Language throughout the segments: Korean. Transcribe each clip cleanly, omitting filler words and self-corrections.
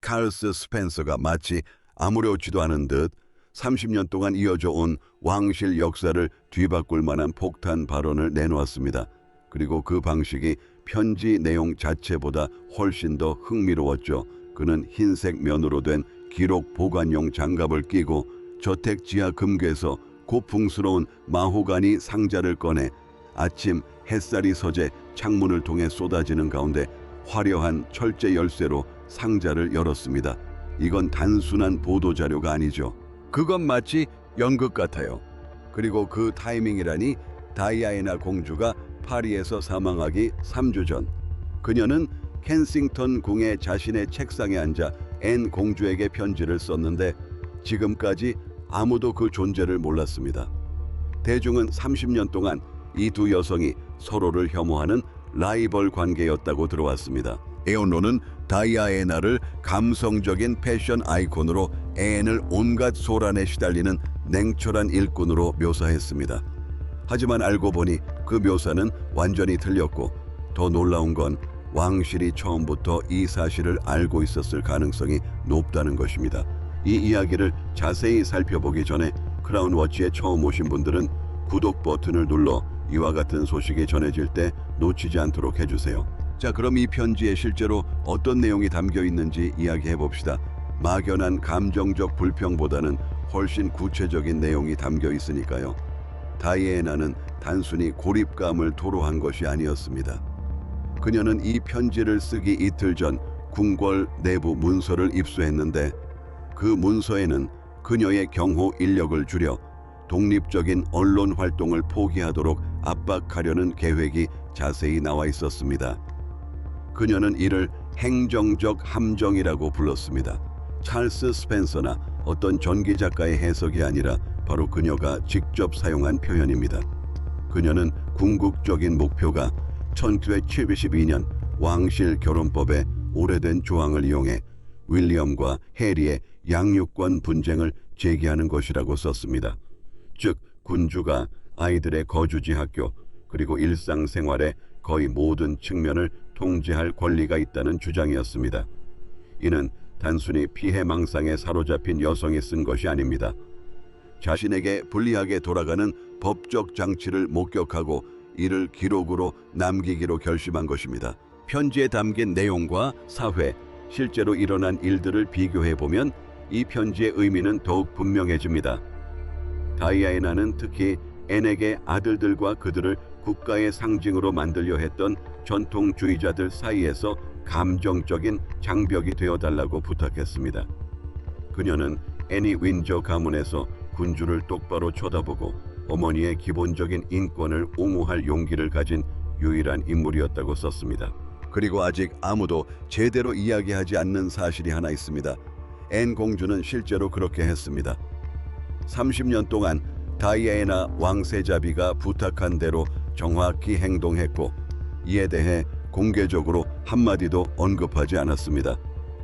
찰스 스펜서가 마치 아무렇지도 않은 듯 30년 동안 이어져 온 왕실 역사를 뒤바꿀 만한 폭탄 발언을 내놓았습니다. 그리고 그 방식이 편지 내용 자체보다 훨씬 더 흥미로웠죠. 그는 흰색 면으로 된 기록 보관용 장갑을 끼고 저택 지하 금괴에서 고풍스러운 마호가니 상자를 꺼내 아침 햇살이 서재 창문을 통해 쏟아지는 가운데 화려한 철제 열쇠로 상자를 열었습니다. 이건 단순한 보도자료가 아니죠. 그건 마치 연극 같아요. 그리고 그 타이밍이라니 다이아나 공주가 파리에서 사망하기 3주 전, 그녀는 켄싱턴 궁의 자신의 책상에 앉아 앤 공주에게 편지를 썼는데 지금까지 아무도 그 존재를 몰랐습니다. 대중은 30년 동안 이 두 여성이 서로를 혐오하는 라이벌 관계였다고 들어왔습니다. 애언로는 다이아나를 감성적인 패션 아이콘으로 앤을 온갖 소란에 시달리는 냉철한 일꾼으로 묘사했습니다. 하지만 알고 보니 그 묘사는 완전히 틀렸고, 더 놀라운 건 왕실이 처음부터 이 사실을 알고 있었을 가능성이 높다는 것입니다. 이 이야기를 자세히 살펴보기 전에 크라운 워치에 처음 오신 분들은 구독 버튼을 눌러 이와 같은 소식이 전해질 때 놓치지 않도록 해주세요. 자, 그럼 이 편지에 실제로 어떤 내용이 담겨 있는지 이야기해 봅시다. 막연한 감정적 불평보다는 훨씬 구체적인 내용이 담겨 있으니까요. 다이애나는 단순히 고립감을 토로한 것이 아니었습니다. 그녀는 이 편지를 쓰기 이틀 전 궁궐 내부 문서를 입수했는데, 그 문서에는 그녀의 경호 인력을 줄여 독립적인 언론 활동을 포기하도록 압박하려는 계획이 자세히 나와 있었습니다. 그녀는 이를 행정적 함정이라고 불렀습니다. 찰스 스펜서나 어떤 전기 작가의 해석이 아니라 바로 그녀가 직접 사용한 표현입니다. 그녀는 궁극적인 목표가 1972년 왕실 결혼법의 오래된 조항을 이용해 윌리엄과 해리의 양육권 분쟁을 제기하는 것이라고 썼습니다. 즉, 군주가 아이들의 거주지, 학교, 그리고 일상생활의 거의 모든 측면을 통제할 권리가 있다는 주장이었습니다. 이는 단순히 피해망상에 사로잡힌 여성이 쓴 것이 아닙니다. 자신에게 불리하게 돌아가는 법적 장치를 목격하고 이를 기록으로 남기기로 결심한 것입니다. 편지에 담긴 내용과 사회, 실제로 일어난 일들을 비교해보면 이 편지의 의미는 더욱 분명해집니다. 다이아나는 특히 앤에게 아들들과 그들을 국가의 상징으로 만들려 했던 전통주의자들 사이에서 감정적인 장벽이 되어달라고 부탁했습니다. 그녀는 애니 윈저 가문에서 군주를 똑바로 쳐다보고 어머니의 기본적인 인권을 옹호할 용기를 가진 유일한 인물이었다고 썼습니다. 그리고 아직 아무도 제대로 이야기하지 않는 사실이 하나 있습니다. 앤 공주는 실제로 그렇게 했습니다. 30년 동안 다이애나 왕세자비가 부탁한 대로 정확히 행동했고, 이에 대해 공개적으로 한마디도 언급하지 않았습니다.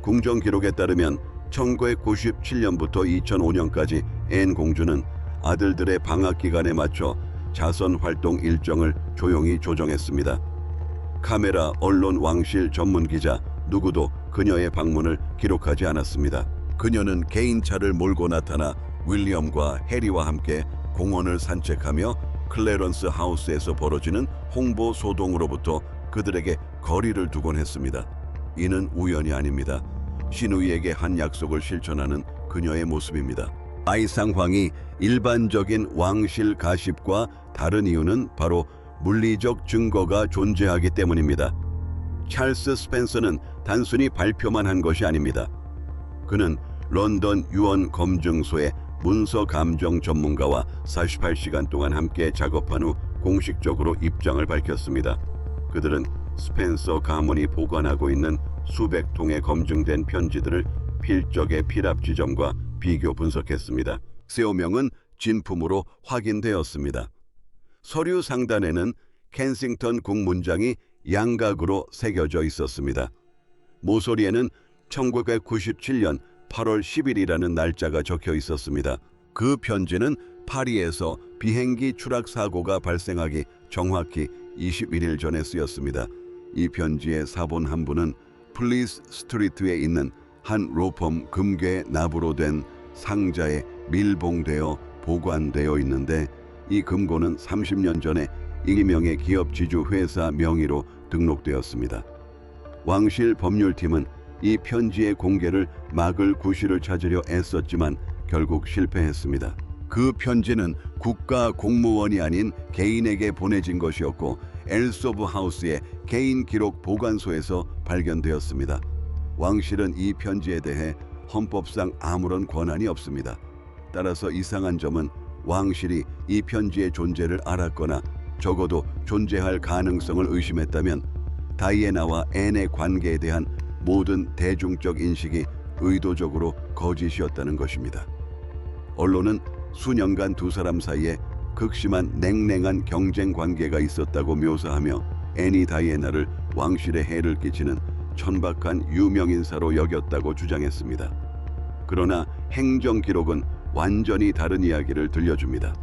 궁정 기록에 따르면 1997년부터 2005년까지 앤 공주는 아들들의 방학 기간에 맞춰 자선 활동 일정을 조용히 조정했습니다. 카메라, 언론, 왕실 전문 기자 누구도 그녀의 방문을 기록하지 않았습니다. 그녀는 개인차를 몰고 나타나 윌리엄과 해리와 함께 공원을 산책하며 클래런스 하우스에서 벌어지는 홍보 소동으로부터 그들에게 거리를 두곤 했습니다. 이는 우연이 아닙니다. 시누이에게 한 약속을 실천하는 그녀의 모습입니다. 아이 상황이 일반적인 왕실 가십과 다른 이유는 바로 물리적 증거가 존재하기 때문입니다. 찰스 스펜서는 단순히 발표만 한 것이 아닙니다. 그는 런던 유언 검증소의 문서 감정 전문가와 48시간 동안 함께 작업한 후 공식적으로 입장을 밝혔습니다. 그들은 스펜서 가문이 보관하고 있는 수백 통의 검증된 편지들을 필적의 필합 지점과 비교 분석했습니다. 세오명은 진품으로 확인되었습니다. 서류 상단에는 켄싱턴 궁 문장이 양각으로 새겨져 있었습니다. 모서리에는 1997년 8월 10일이라는 날짜가 적혀 있었습니다. 그 편지는 파리에서 비행기 추락 사고가 발생하기 정확히 21일 전에 쓰였습니다. 이 편지의 사본 한 부는 플리스 스트리트에 있는 한 로펌 금괴 납으로 된 상자에 밀봉되어 보관되어 있는데, 이 금고는 30년 전에 이기명의 기업 지주 회사 명의로 등록되었습니다. 왕실 법률팀은 이 편지의 공개를 막을 구실을 찾으려 애썼지만 결국 실패했습니다. 그 편지는 국가 공무원이 아닌 개인에게 보내진 것이었고 엘소브 하우스의 개인 기록 보관소에서 발견되었습니다. 왕실은 이 편지에 대해 헌법상 아무런 권한이 없습니다. 따라서 이상한 점은 왕실이 이 편지의 존재를 알았거나 적어도 존재할 가능성을 의심했다면 다이애나와 앤의 관계에 대한 모든 대중적 인식이 의도적으로 거짓이었다는 것입니다. 언론은 수년간 두 사람 사이에 극심한 냉랭한 경쟁 관계가 있었다고 묘사하며 앤이 다이애나를 왕실에 해를 끼치는 천박한 유명인사로 여겼다고 주장했습니다. 그러나 행정 기록은 완전히 다른 이야기를 들려줍니다.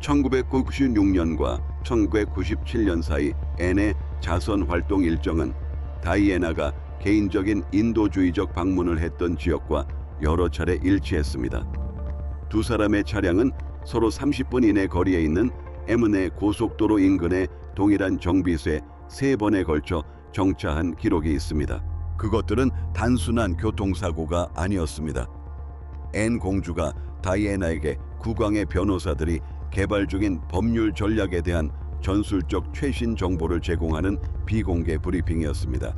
1996년과 1997년 사이 앤의 자선 활동 일정은 다이애나가 개인적인 인도주의적 방문을 했던 지역과 여러 차례 일치했습니다. 두 사람의 차량은 서로 30분 이내 거리에 있는 에문의 고속도로 인근의 동일한 정비소에 3번에 걸쳐 정차한 기록이 있습니다. 그것들은 단순한 교통사고가 아니었습니다. 앤 공주가 다이애나에게 국왕의 변호사들이 개발 중인 법률 전략에 대한 전술적 최신 정보를 제공하는 비공개 브리핑이었습니다.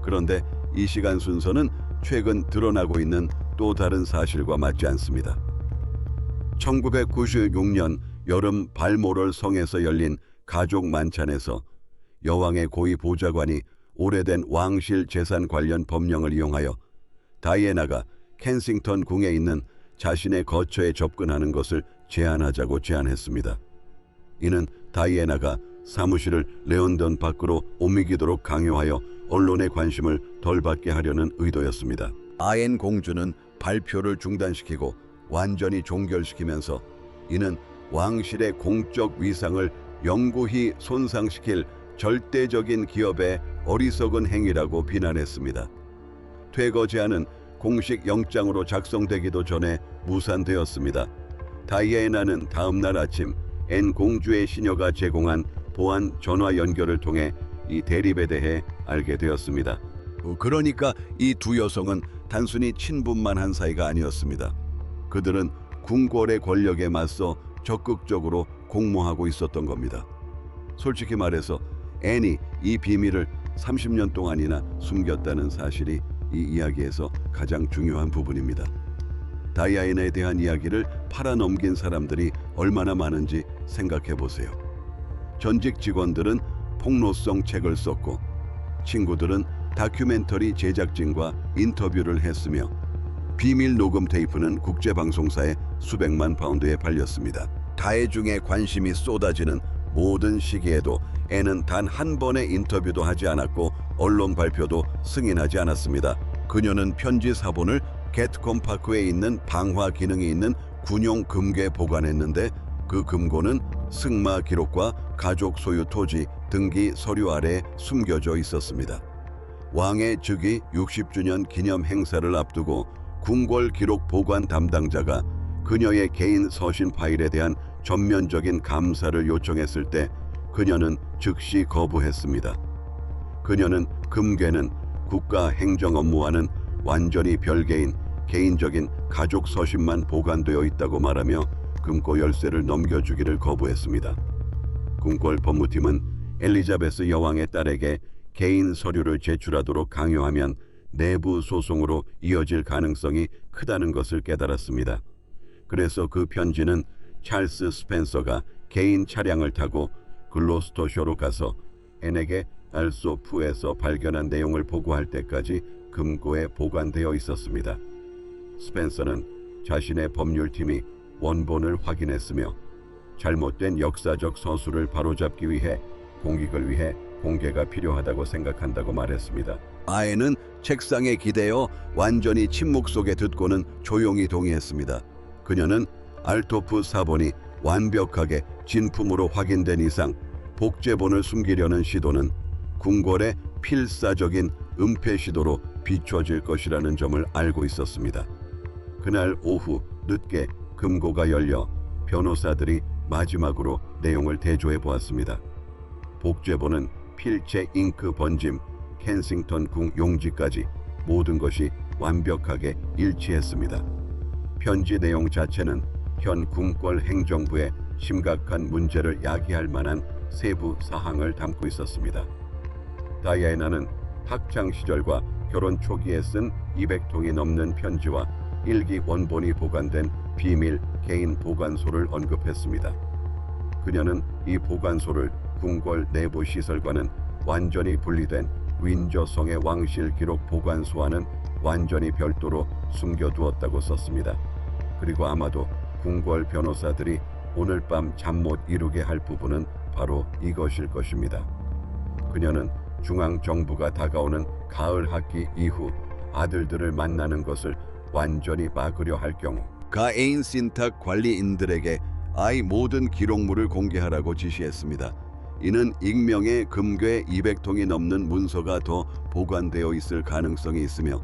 그런데 이 시간 순서는 최근 드러나고 있는 또 다른 사실과 맞지 않습니다. 1996년 여름 발모럴 성에서 열린 가족 만찬에서 여왕의 고위 보좌관이 오래된 왕실 재산 관련 법령을 이용하여 다이애나가 켄싱턴 궁에 있는 자신의 거처에 접근하는 것을 제한하자고 제안했습니다. 이는 다이애나가 사무실을 레온던 밖으로 옮기도록 강요하여 언론의 관심을 덜 받게 하려는 의도였습니다. 아엔 공주는 발표를 중단시키고 완전히 종결시키면서 이는 왕실의 공적 위상을 영구히 손상시킬 절대적인 기업의 어리석은 행위라고 비난했습니다. 퇴거 제안은 공식 영장으로 작성되기도 전에 무산되었습니다. 다이애나는 다음 날 아침 앤 공주의 시녀가 제공한 보안 전화 연결을 통해 이 대립에 대해 알게 되었습니다. 그러니까 이 두 여성은 단순히 친분만 한 사이가 아니었습니다. 그들은 궁궐의 권력에 맞서 적극적으로 공모하고 있었던 겁니다. 솔직히 말해서 앤이 이 비밀을 30년 동안이나 숨겼다는 사실이 이 이야기에서 가장 중요한 부분입니다. 다이애나에 대한 이야기를 팔아넘긴 사람들이 얼마나 많은지 생각해 보세요. 전직 직원들은 폭로성 책을 썼고 친구들은 다큐멘터리 제작진과 인터뷰를 했으며 비밀 녹음 테이프는 국제방송사에 수백만 파운드에 팔렸습니다. 다해중에 관심이 쏟아지는 모든 시기에도 앤은 단 한 번의 인터뷰도 하지 않았고 언론 발표도 승인하지 않았습니다. 그녀는 편지 사본을 겟콤 파크에 있는 방화 기능이 있는 군용 금괴에 보관했는데 그 금고는 승마 기록과 가족 소유 토지 등기 서류 아래에 숨겨져 있었습니다. 왕의 즉위 60주년 기념 행사를 앞두고 궁궐 기록 보관 담당자가 그녀의 개인 서신 파일에 대한 전면적인 감사를 요청했을 때 그녀는 즉시 거부했습니다. 그녀는 금괴는 국가 행정 업무와는 완전히 별개인 개인적인 가족 서신만 보관되어 있다고 말하며 금고 열쇠를 넘겨주기를 거부했습니다. 궁궐 법무팀은 엘리자베스 여왕의 딸에게 개인 서류를 제출하도록 강요하면 내부 소송으로 이어질 가능성이 크다는 것을 깨달았습니다. 그래서 그 편지는 찰스 스펜서가 개인 차량을 타고 글로스터셔로 가서 앤에게 알소프에서 발견한 내용을 보고할 때까지 금고에 보관되어 있었습니다. 스펜서는 자신의 법률팀이 원본을 확인했으며 잘못된 역사적 서술을 바로잡기 위해 공익을 위해 공개가 필요하다고 생각한다고 말했습니다. 아에는 책상에 기대어 완전히 침묵 속에 듣고는 조용히 동의했습니다. 그녀는 알토프 사본이 완벽하게 진품으로 확인된 이상 복제본을 숨기려는 시도는 궁궐의 필사적인 은폐 시도로 비춰질 것이라는 점을 알고 있었습니다. 그날 오후 늦게 금고가 열려 변호사들이 마지막으로 내용을 대조해 보았습니다. 복제본은 필체 잉크 번짐, 켄싱턴 궁 용지까지 모든 것이 완벽하게 일치했습니다. 편지 내용 자체는 현 궁궐 행정부의 심각한 문제를 야기할 만한 세부 사항을 담고 있었습니다. 다이애나는 학창 시절과 결혼 초기에 쓴 200통이 넘는 편지와 일기 원본이 보관된 비밀 개인 보관소를 언급했습니다. 그녀는 이 보관소를 궁궐 내부 시설과는 완전히 분리된 윈저성의 왕실 기록 보관소와는 완전히 별도로 숨겨두었다고 썼습니다. 그리고 아마도 궁궐 변호사들이 오늘 밤 잠 못 이루게 할 부분은 바로 이것일 것입니다. 그녀는 중앙정부가 다가오는 가을 학기 이후 아들들을 만나는 것을 완전히 막으려 할 경우 가에인 신탁 관리인들에게 아이 모든 기록물을 공개하라고 지시했습니다. 이는 익명의 금괴 200통이 넘는 문서가 더 보관되어 있을 가능성이 있으며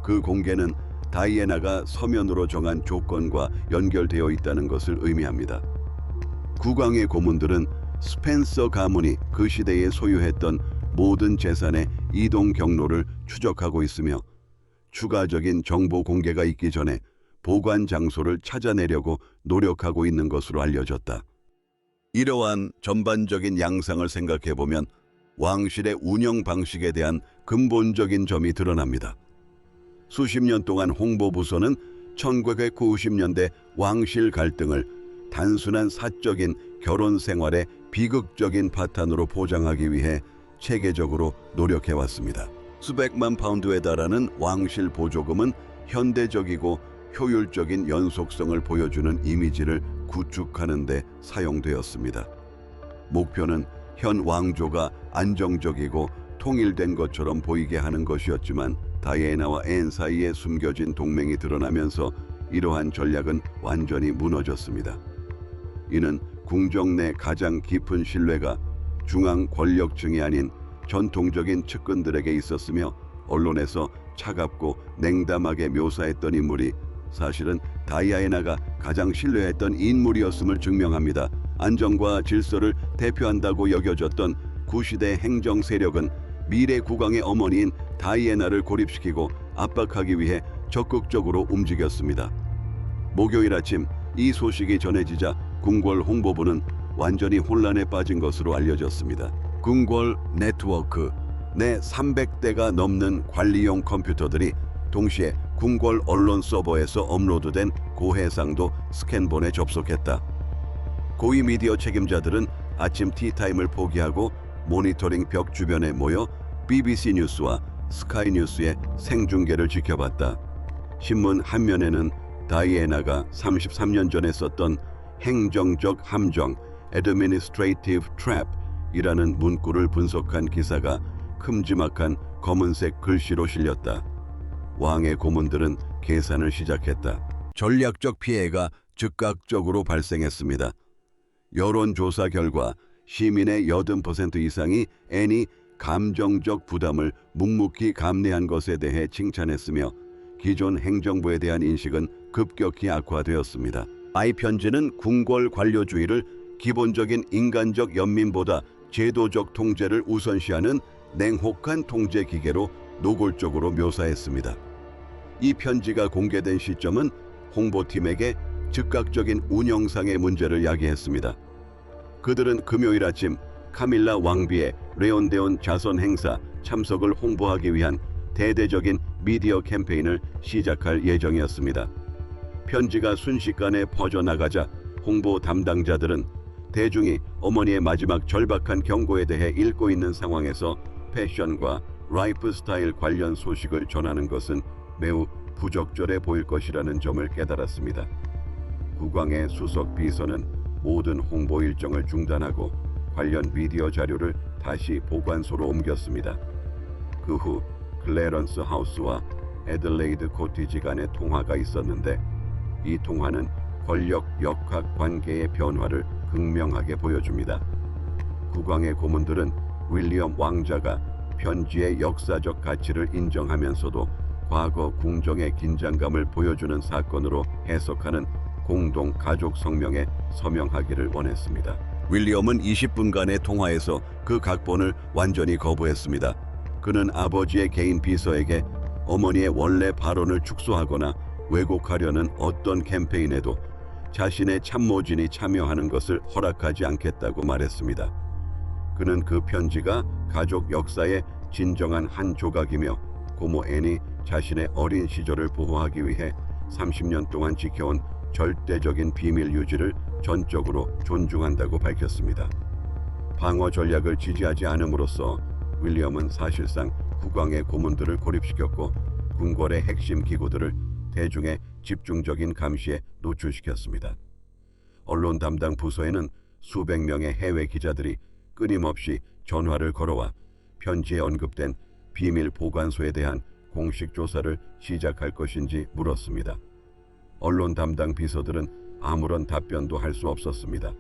그 공개는 다이애나가 서면으로 정한 조건과 연결되어 있다는 것을 의미합니다. 국왕의 고문들은 스펜서 가문이 그 시대에 소유했던 모든 재산의 이동 경로를 추적하고 있으며 추가적인 정보 공개가 있기 전에 보관 장소를 찾아내려고 노력하고 있는 것으로 알려졌다. 이러한 전반적인 양상을 생각해보면 왕실의 운영 방식에 대한 근본적인 점이 드러납니다. 수십 년 동안 홍보부서는 1990년대 왕실 갈등을 단순한 사적인 결혼 생활의 비극적인 파탄으로 포장하기 위해 체계적으로 노력해왔습니다. 수백만 파운드에 달하는 왕실 보조금은 현대적이고 효율적인 연속성을 보여주는 이미지를 구축하는 데 사용되었습니다. 목표는 현 왕조가 안정적이고 통일된 것처럼 보이게 하는 것이었지만 다이애나와 앤 사이에 숨겨진 동맹이 드러나면서 이러한 전략은 완전히 무너졌습니다. 이는 궁정 내 가장 깊은 신뢰가 중앙 권력층이 아닌 전통적인 측근들에게 있었으며 언론에서 차갑고 냉담하게 묘사했던 인물이 사실은 다이애나가 가장 신뢰했던 인물이었음을 증명합니다. 안정과 질서를 대표한다고 여겨졌던 구시대 행정 세력은 미래 국왕의 어머니인 다이애나를 고립시키고 압박하기 위해 적극적으로 움직였습니다. 목요일 아침 이 소식이 전해지자 궁궐 홍보부는 완전히 혼란에 빠진 것으로 알려졌습니다. 궁궐 네트워크 내 300대가 넘는 관리용 컴퓨터들이 동시에 궁궐 언론 서버에서 업로드된 고해상도 스캔본에 접속했다. 고위 미디어 책임자들은 아침 티타임을 포기하고 모니터링 벽 주변에 모여 BBC 뉴스와 스카이 뉴스의 생중계를 지켜봤다. 신문 한 면에는 다이애나가 33년 전에 썼던 행정적 함정 (Administrative Trap)이라는 문구를 분석한 기사가 큼지막한 검은색 글씨로 실렸다. 왕의 고문들은 계산을 시작했다. 전략적 피해가 즉각적으로 발생했습니다. 여론조사 결과 시민의 80% 이상이 앤이 감정적 부담을 묵묵히 감내한 것에 대해 칭찬했으며 기존 행정부에 대한 인식은 급격히 악화되었습니다. 아이 편지는 궁궐 관료주의를 기본적인 인간적 연민보다 제도적 통제를 우선시하는 냉혹한 통제 기계로 노골적으로 묘사했습니다. 이 편지가 공개된 시점은 홍보팀에게 즉각적인 운영상의 문제를 야기했습니다. 그들은 금요일 아침 카밀라 왕비의 레온데온 자선 행사 참석을 홍보하기 위한 대대적인 미디어 캠페인을 시작할 예정이었습니다. 편지가 순식간에 퍼져나가자 홍보 담당자들은 대중이 어머니의 마지막 절박한 경고에 대해 읽고 있는 상황에서 패션과 라이프 스타일 관련 소식을 전하는 것은 매우 부적절해 보일 것이라는 점을 깨달았습니다. 국왕의 수석 비서는 모든 홍보 일정을 중단하고 관련 미디어 자료를 다시 보관소로 옮겼습니다. 그 후 클래런스 하우스와 애들레이드 코티지 간의 통화가 있었는데 이 통화는 권력 역학 관계의 변화를 극명하게 보여줍니다. 국왕의 고문들은 윌리엄 왕자가 편지의 역사적 가치를 인정하면서도 과거 궁정의 긴장감을 보여주는 사건으로 해석하는 공동 가족 성명에 서명하기를 원했습니다. 윌리엄은 20분간의 통화에서 그 각본을 완전히 거부했습니다. 그는 아버지의 개인 비서에게 어머니의 원래 발언을 축소하거나 왜곡하려는 어떤 캠페인에도 자신의 참모진이 참여하는 것을 허락하지 않겠다고 말했습니다. 그는 그 편지가 가족 역사의 진정한 한 조각이며 고모 앤이 자신의 어린 시절을 보호하기 위해 30년 동안 지켜온 절대적인 비밀 유지를 전적으로 존중한다고 밝혔습니다. 방어 전략을 지지하지 않음으로써 윌리엄은 사실상 국왕의 고문들을 고립시켰고 궁궐의 핵심 기구들을 대중의 집중적인 감시에 노출시켰습니다. 언론 담당 부서에는 수백 명의 해외 기자들이 끊임없이 전화를 걸어와 편지에 언급된 비밀 보관소에 대한 공식 조사를 시작할 것인지 물었습니다. 언론 담당 비서들은 아무런 답변도 할 수 없었습니다.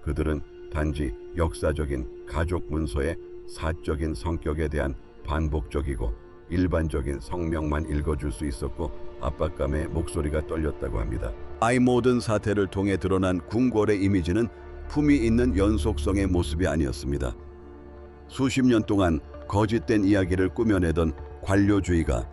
그들은 단지 역사적인 가족 문서의 사적인 성격에 대한 반복적이고 일반적인 성명만 읽어줄 수 있었고 압박감에 목소리가 떨렸다고 합니다. 이 모든 사태를 통해 드러난 궁궐의 이미지는 품위 있는 연속성의 모습이 아니었습니다. 수십 년 동안 거짓된 이야기를 꾸며내던 관료주의가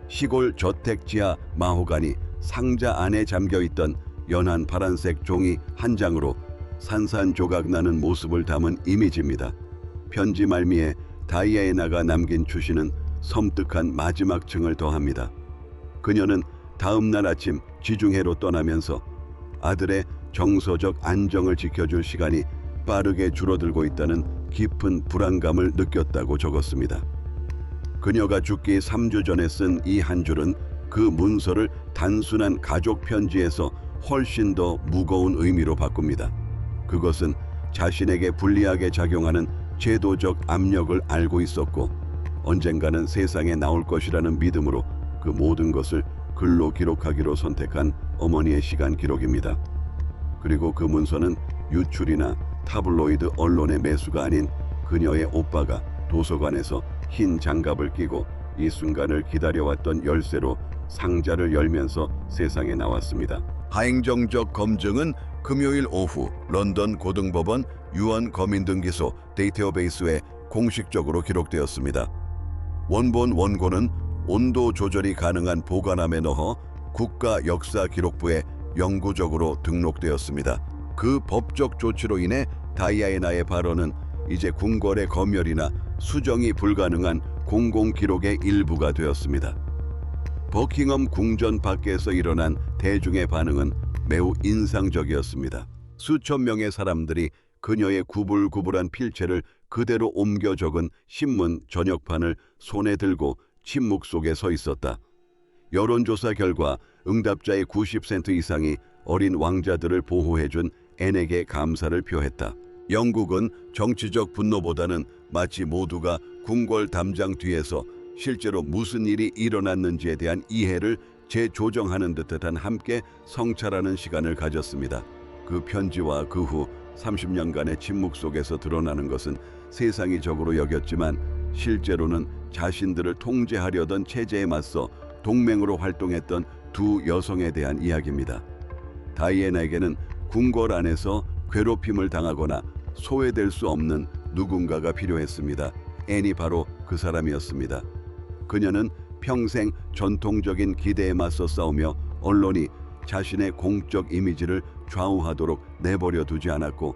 시골 저택 지하 마호가니 상자 안에 잠겨있던 연한 파란색 종이 한 장으로 산산조각 나는 모습을 담은 이미지입니다. 편지 말미에 다이애나가 남긴 추시는 섬뜩한 마지막 층을 더합니다. 그녀는 다음 날 아침 지중해로 떠나면서 아들의 정서적 안정을 지켜줄 시간이 빠르게 줄어들고 있다는 깊은 불안감을 느꼈다고 적었습니다. 그녀가 죽기 3주 전에 쓴 이 한 줄은 그 문서를 단순한 가족 편지에서 훨씬 더 무거운 의미로 바꿉니다. 그것은 자신에게 불리하게 작용하는 제도적 압력을 알고 있었고 언젠가는 세상에 나올 것이라는 믿음으로 그 모든 것을 글로 기록하기로 선택한 어머니의 시간 기록입니다. 그리고 그 문서는 유출이나 타블로이드 언론의 매수가 아닌 그녀의 오빠가 도서관에서 흰 장갑을 끼고 이 순간을 기다려왔던 열쇠로 상자를 열면서 세상에 나왔습니다. 행정적 검증은 금요일 오후 런던 고등법원 유언 검인등기소 데이터베이스에 공식적으로 기록되었습니다. 원본 원고는 온도 조절이 가능한 보관함에 넣어 국가역사기록부에 영구적으로 등록되었습니다. 그 법적 조치로 인해 다이애나의 발언은 이제 궁궐의 검열이나 수정이 불가능한 공공기록의 일부가 되었습니다. 버킹엄 궁전 밖에서 일어난 대중의 반응은 매우 인상적이었습니다. 수천 명의 사람들이 그녀의 구불구불한 필체를 그대로 옮겨 적은 신문 전역판을 손에 들고 침묵 속에 서 있었다. 여론조사 결과 응답자의 90% 이상이 어린 왕자들을 보호해준 앤에게 감사를 표했다. 영국은 정치적 분노보다는 마치 모두가 궁궐 담장 뒤에서 실제로 무슨 일이 일어났는지에 대한 이해를 재조정하는 듯한 함께 성찰하는 시간을 가졌습니다. 그 편지와 그 후 30년간의 침묵 속에서 드러나는 것은 세상이 적으로 여겼지만 실제로는 자신들을 통제하려던 체제에 맞서 동맹으로 활동했던 두 여성에 대한 이야기입니다. 다이애나에게는 궁궐 안에서 괴롭힘을 당하거나 소외될 수 없는 누군가가 필요했습니다. 앤이 바로 그 사람이었습니다. 그녀는 평생 전통적인 기대에 맞서 싸우며 언론이 자신의 공적 이미지를 좌우하도록 내버려 두지 않았고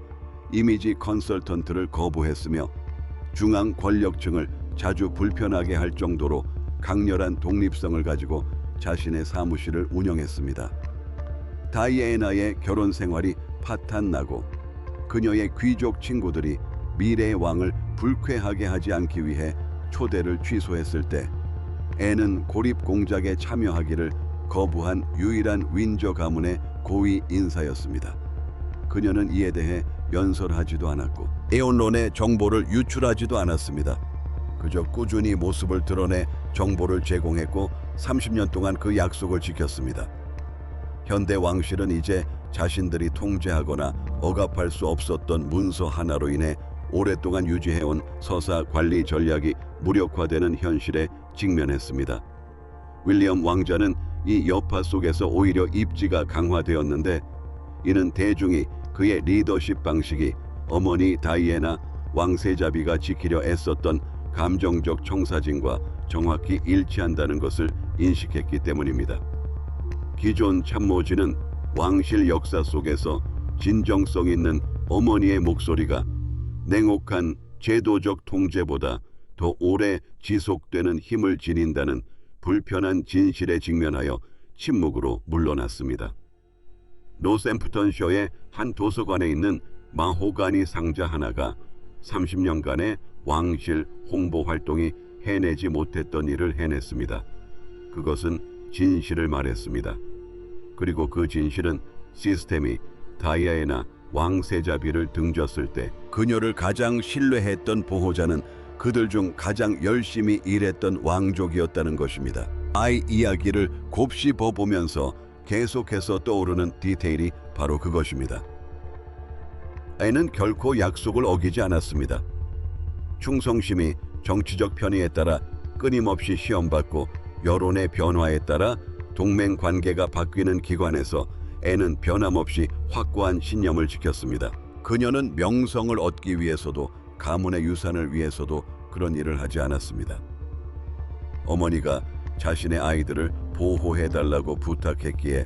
이미지 컨설턴트를 거부했으며 중앙 권력층을 자주 불편하게 할 정도로 강렬한 독립성을 가지고 자신의 사무실을 운영했습니다. 다이애나의 결혼 생활이 파탄나고 그녀의 귀족 친구들이 미래의 왕을 불쾌하게 하지 않기 위해 초대를 취소했을 때 앤은 고립 공작에 참여하기를 거부한 유일한 윈저 가문의 고위 인사였습니다. 그녀는 이에 대해 연설하지도 않았고 애언론에 정보를 유출하지도 않았습니다. 그저 꾸준히 모습을 드러내 정보를 제공했고 30년 동안 그 약속을 지켰습니다. 현대 왕실은 이제 자신들이 통제하거나 억압할 수 없었던 문서 하나로 인해 오랫동안 유지해온 서사 관리 전략이 무력화되는 현실에 직면했습니다. 윌리엄 왕자는 이 여파 속에서 오히려 입지가 강화되었는데, 이는 대중이 그의 리더십 방식이 어머니 다이애나 왕세자비가 지키려 애썼던 감정적 청사진과 정확히 일치한다는 것을 인식했기 때문입니다. 기존 참모진은 왕실 역사 속에서 진정성 있는 어머니의 목소리가 냉혹한 제도적 통제보다 더 오래 지속되는 힘을 지닌다는 불편한 진실에 직면하여 침묵으로 물러났습니다. 노샘프턴셔의 한 도서관에 있는 마호가니 상자 하나가 30년간의 왕실 홍보 활동이 해내지 못했던 일을 해냈습니다. 그것은 진실을 말했습니다. 그리고 그 진실은 시스템이 다이아나 왕세자비를 등졌을 때 그녀를 가장 신뢰했던 보호자는 그들 중 가장 열심히 일했던 왕족이었다는 것입니다. 아이 이야기를 곱씹어보면서 계속해서 떠오르는 디테일이 바로 그것입니다. 애는 결코 약속을 어기지 않았습니다. 충성심이 정치적 편의에 따라 끊임없이 시험받고 여론의 변화에 따라 동맹 관계가 바뀌는 기관에서 애는 변함없이 확고한 신념을 지켰습니다. 그녀는 명성을 얻기 위해서도 가문의 유산을 위해서도 그런 일을 하지 않았습니다. 어머니가 자신의 아이들을 보호해달라고 부탁했기에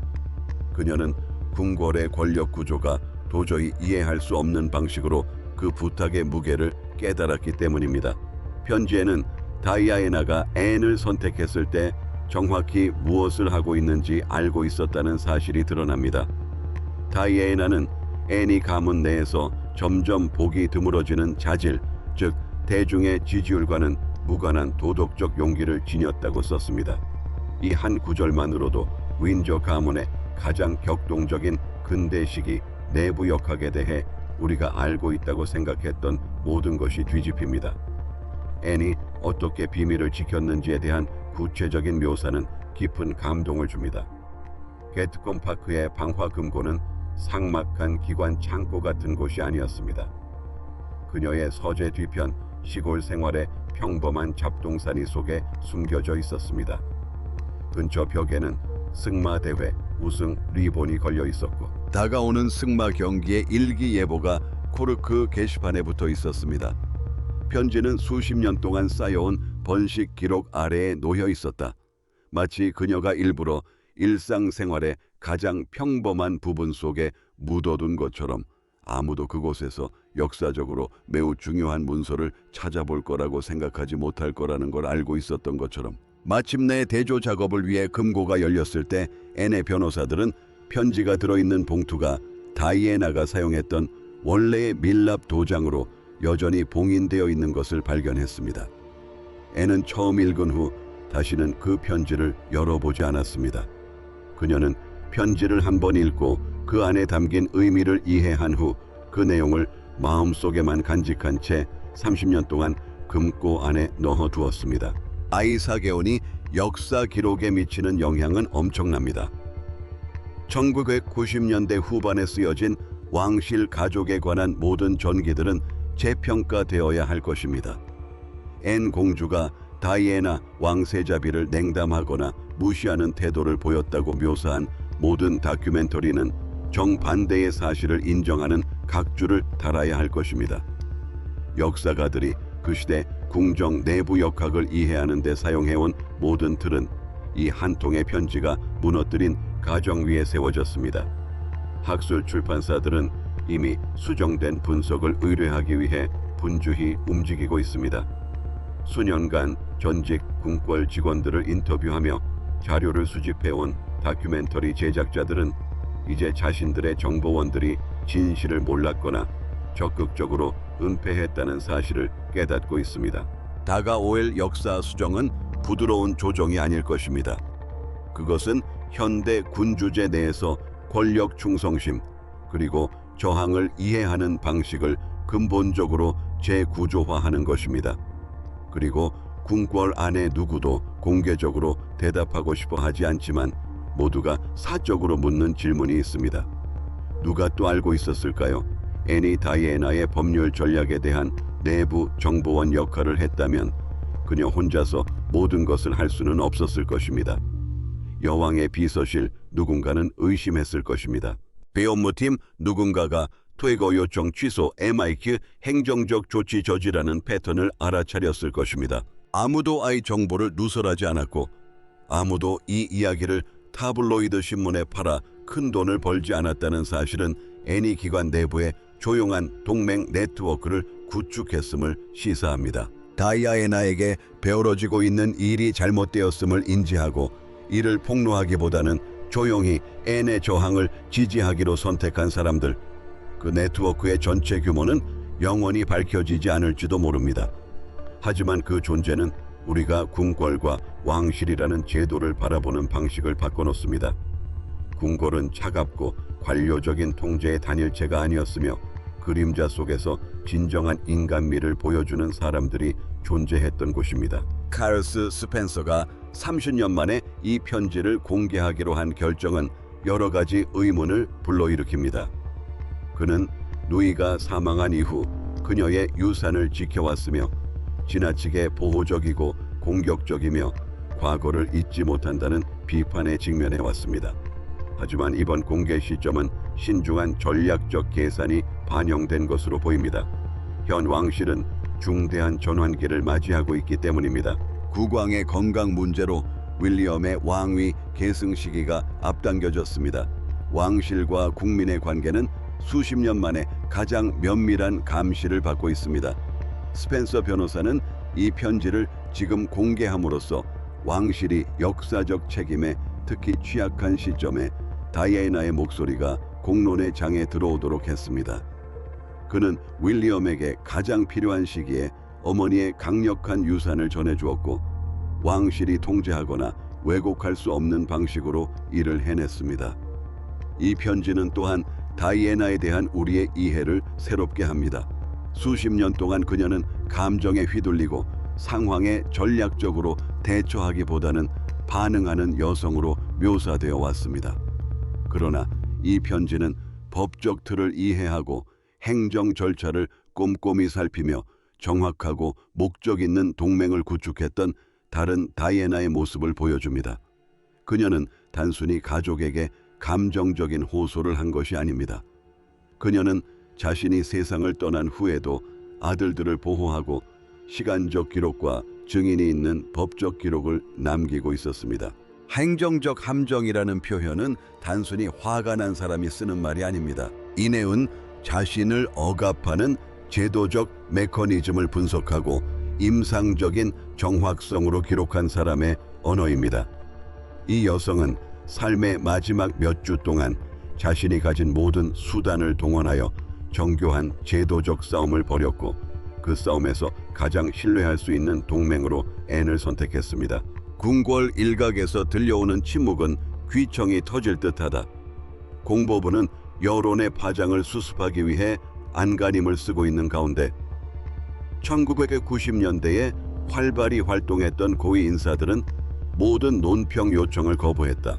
그녀는 궁궐의 권력 구조가 도저히 이해할 수 없는 방식으로 그 부탁의 무게를 깨달았기 때문입니다. 편지에는 다이아나가 앤을 선택했을 때 정확히 무엇을 하고 있는지 알고 있었다는 사실이 드러납니다. 다이아나는 앤이 가문 내에서 점점 보기 드물어지는 자질, 즉 대중의 지지율과는 무관한 도덕적 용기를 지녔다고 썼습니다. 이 한 구절만으로도 윈저 가문의 가장 격동적인 근대 시기 내부 역학에 대해 우리가 알고 있다고 생각했던 모든 것이 뒤집힙니다. 앤이 어떻게 비밀을 지켰는지에 대한 구체적인 묘사는 깊은 감동을 줍니다. 게트콤 파크의 방화금고는 삭막한 기관 창고 같은 곳이 아니었습니다. 그녀의 서재 뒤편 시골 생활의 평범한 잡동사니 속에 숨겨져 있었습니다. 근처 벽에는 승마 대회 우승 리본이 걸려 있었고, 다가오는 승마 경기의 일기예보가 코르크 게시판에 붙어 있었습니다. 편지는 수십 년 동안 쌓여온 번식 기록 아래에 놓여 있었다. 마치 그녀가 일부러 일상생활의 가장 평범한 부분 속에 묻어둔 것처럼 아무도 그곳에서 역사적으로 매우 중요한 문서를 찾아볼 거라고 생각하지 못할 거라는 걸 알고 있었던 것처럼, 마침내 대조 작업을 위해 금고가 열렸을 때 앤의 변호사들은 편지가 들어있는 봉투가 다이애나가 사용했던 원래의 밀랍 도장으로 여전히 봉인되어 있는 것을 발견했습니다. 앤은 처음 읽은 후 다시는 그 편지를 열어보지 않았습니다. 그녀는 편지를 한 번 읽고 그 안에 담긴 의미를 이해한 후 그 내용을 마음속에만 간직한 채 30년 동안 금고 안에 넣어두었습니다. 아이사게온이 역사 기록에 미치는 영향은 엄청납니다. 1990년대 후반에 쓰여진 왕실 가족에 관한 모든 전기들은 재평가되어야 할 것입니다. 앤 공주가 다이애나 왕세자비를 냉담하거나 무시하는 태도를 보였다고 묘사한 모든 다큐멘터리는 정반대의 사실을 인정하는 각주를 달아야 할 것입니다. 역사가들이 그 시대 궁정 내부 역학을 이해하는 데 사용해온 모든 틀은 이 한 통의 편지가 무너뜨린 가정 위에 세워졌습니다. 학술 출판사들은 이미 수정된 분석을 의뢰하기 위해 분주히 움직이고 있습니다. 수년간 전직 궁궐 직원들을 인터뷰하며 자료를 수집해온 다큐멘터리 제작자들은 이제 자신들의 정보원들이 진실을 몰랐거나 적극적으로 은폐했다는 사실을 깨닫고 있습니다. 다가올 역사 수정은 부드러운 조정이 아닐 것입니다. 그것은 현대 군주제 내에서 권력 충성심 그리고 저항을 이해하는 방식을 근본적으로 재구조화하는 것입니다. 그리고 궁궐 안의 누구도 공개적으로 대답하고 싶어 하지 않지만 모두가 사적으로 묻는 질문이 있습니다. 누가 또 알고 있었을까요? 앤이 다이애나의 법률 전략에 대한 내부 정보원 역할을 했다면 그녀 혼자서 모든 것을 할 수는 없었을 것입니다. 여왕의 비서실 누군가는 의심했을 것입니다. 배업무팀 누군가가 퇴거 요청 취소 MIQ 행정적 조치 저지라는 패턴을 알아차렸을 것입니다. 아무도 아이 정보를 누설하지 않았고 아무도 이 이야기를 타블로이드 신문에 팔아 큰 돈을 벌지 않았다는 사실은 애니 기관 내부의 조용한 동맹 네트워크를 구축했음을 시사합니다. 다이아나에게 배어러지고 있는 일이 잘못되었음을 인지하고 이를 폭로하기보다는 조용히 앤의 저항을 지지하기로 선택한 사람들, 그 네트워크의 전체 규모는 영원히 밝혀지지 않을지도 모릅니다. 하지만 그 존재는 우리가 궁궐과 왕실이라는 제도를 바라보는 방식을 바꿔놓습니다. 궁궐은 차갑고 관료적인 통제의 단일체가 아니었으며 그림자 속에서 진정한 인간미를 보여주는 사람들이 존재했던 곳입니다. 카르스 스펜서가 30년 만에 이 편지를 공개하기로 한 결정은 여러 가지 의문을 불러일으킵니다. 그는 누이가 사망한 이후 그녀의 유산을 지켜왔으며 지나치게 보호적이고 공격적이며 과거를 잊지 못한다는 비판에 직면해 왔습니다. 하지만 이번 공개 시점은 신중한 전략적 계산이 반영된 것으로 보입니다. 현 왕실은 중대한 전환기를 맞이하고 있기 때문입니다. 국왕의 건강 문제로 윌리엄의 왕위 계승 시기가 앞당겨졌습니다. 왕실과 국민의 관계는 수십 년 만에 가장 면밀한 감시를 받고 있습니다. 스펜서 변호사는 이 편지를 지금 공개함으로써 왕실이 역사적 책임에 특히 취약한 시점에 다이애나의 목소리가 공론의 장에 들어오도록 했습니다. 그는 윌리엄에게 가장 필요한 시기에 어머니의 강력한 유산을 전해주었고 왕실이 통제하거나 왜곡할 수 없는 방식으로 일을 해냈습니다. 이 편지는 또한 다이애나에 대한 우리의 이해를 새롭게 합니다. 수십 년 동안 그녀는 감정에 휘둘리고 상황에 전략적으로 대처하기보다는 반응하는 여성으로 묘사되어 왔습니다. 그러나 이 편지는 법적 틀을 이해하고 행정 절차를 꼼꼼히 살피며 정확하고 목적 있는 동맹을 구축했던 다른 다이애나의 모습을 보여줍니다. 그녀는 단순히 가족에게 감정적인 호소를 한 것이 아닙니다. 그녀는 자신이 세상을 떠난 후에도 아들들을 보호하고 시간적 기록과 증인이 있는 법적 기록을 남기고 있었습니다. 행정적 함정이라는 표현은 단순히 화가 난 사람이 쓰는 말이 아닙니다. 이내은 자신을 억압하는 제도적 메커니즘을 분석하고 임상적인 정확성으로 기록한 사람의 언어입니다. 이 여성은 삶의 마지막 몇 주 동안 자신이 가진 모든 수단을 동원하여 정교한 제도적 싸움을 벌였고 그 싸움에서 가장 신뢰할 수 있는 동맹으로 앤을 선택했습니다. 궁궐 일각에서 들려오는 침묵은 귀청이 터질 듯하다. 공보부는 여론의 파장을 수습하기 위해 안간힘을 쓰고 있는 가운데 1990년대에 활발히 활동했던 고위 인사들은 모든 논평 요청을 거부했다.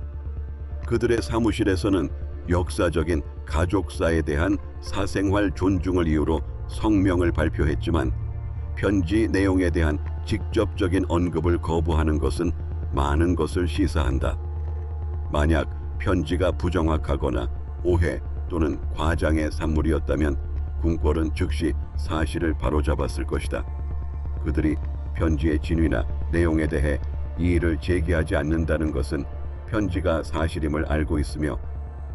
그들의 사무실에서는 역사적인 가족사에 대한 사생활 존중을 이유로 성명을 발표했지만 편지 내용에 대한 직접적인 언급을 거부하는 것은 많은 것을 시사한다. 만약 편지가 부정확하거나 오해 또는 과장의 산물이었다면 궁궐은 즉시 사실을 바로잡았을 것이다. 그들이 편지의 진위나 내용에 대해 이의를 제기하지 않는다는 것은 편지가 사실임을 알고 있으며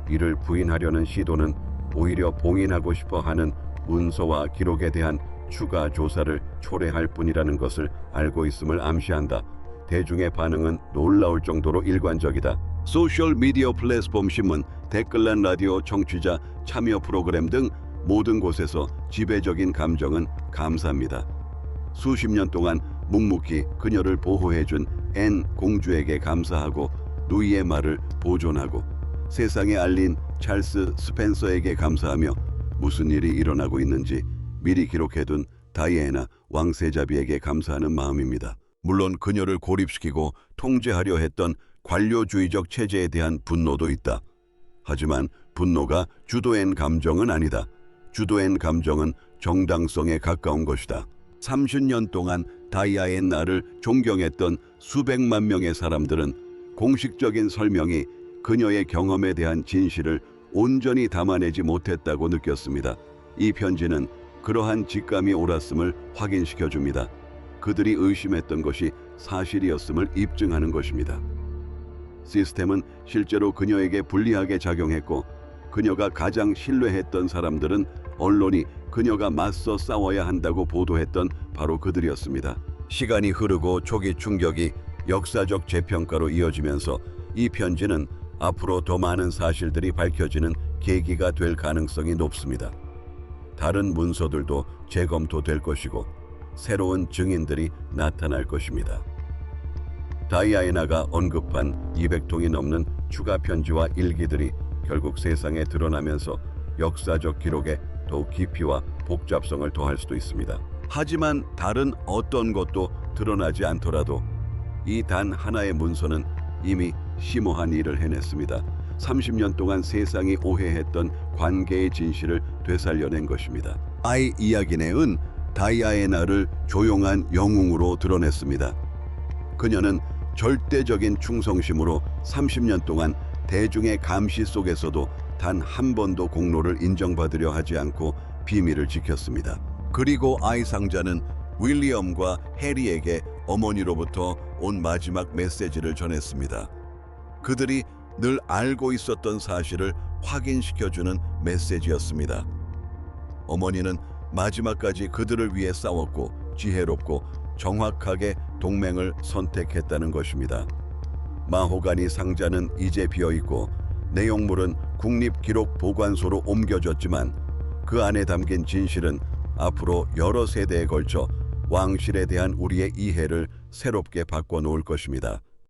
이를 부인하려는 시도는 오히려 봉인하고 싶어 하는 문서와 기록에 대한 추가 조사를 초래할 뿐이라는 것을 알고 있음을 암시한다. 대중의 반응은 놀라울 정도로 일관적이다. 소셜미디어 플랫폼 신문, 댓글란 라디오, 청취자 참여 프로그램 등 모든 곳에서 지배적인 감정은 감사입니다. 수십 년 동안 묵묵히 그녀를 보호해준 앤 공주에게 감사하고 누이의 말을 보존하고 세상에 알린 찰스 스펜서에게 감사하며 무슨 일이 일어나고 있는지 미리 기록해둔 다이애나 왕세자비에게 감사하는 마음입니다. 물론 그녀를 고립시키고 통제하려 했던 관료주의적 체제에 대한 분노도 있다. 하지만 분노가 주도한 감정은 아니다. 주도한 감정은 정당성에 가까운 것이다. 30년 동안 다이아나를 존경했던 수백만 명의 사람들은 공식적인 설명이 그녀의 경험에 대한 진실을 온전히 담아내지 못했다고 느꼈습니다. 이 편지는 그러한 직감이 옳았음을 확인시켜줍니다. 그들이 의심했던 것이 사실이었음을 입증하는 것입니다. 시스템은 실제로 그녀에게 불리하게 작용했고, 그녀가 가장 신뢰했던 사람들은 언론이 그녀가 맞서 싸워야 한다고 보도했던 바로 그들이었습니다. 시간이 흐르고 초기 충격이 역사적 재평가로 이어지면서 이 편지는 앞으로 더 많은 사실들이 밝혀지는 계기가 될 가능성이 높습니다. 다른 문서들도 재검토될 것이고 새로운 증인들이 나타날 것입니다. 다이아나가 언급한 200통이 넘는 추가 편지와 일기들이 결국 세상에 드러나면서 역사적 기록에 더욱 깊이와 복잡성을 더할 수도 있습니다. 하지만 다른 어떤 것도 드러나지 않더라도 이 단 하나의 문서는 이미 심오한 일을 해냈습니다. 30년 동안 세상이 오해했던 관계의 진실을 되살려낸 것입니다. 아이 이야기네은 다이아나를 조용한 영웅으로 드러냈습니다. 그녀는 절대적인 충성심으로 30년 동안 대중의 감시 속에서도 단 한 번도 공로를 인정받으려 하지 않고 비밀을 지켰습니다. 그리고 아이 상자는 윌리엄과 해리에게 어머니로부터 온 마지막 메시지를 전했습니다. 그들이 늘 알고 있었던 사실을 확인시켜주는 메시지였습니다. 어머니는 마지막까지 그들을 위해 싸웠고 지혜롭고 정확하게 동맹을 선택했다는 것입니다. 마호가니 상자는 이제 비어있고 내용물은 국립기록보관소로 옮겨졌지만 그 안에 담긴 진실은 앞으로 여러 세대에 걸쳐 왕실에 대한 우리의 이해를 새롭게 바꿔놓을 것입니다.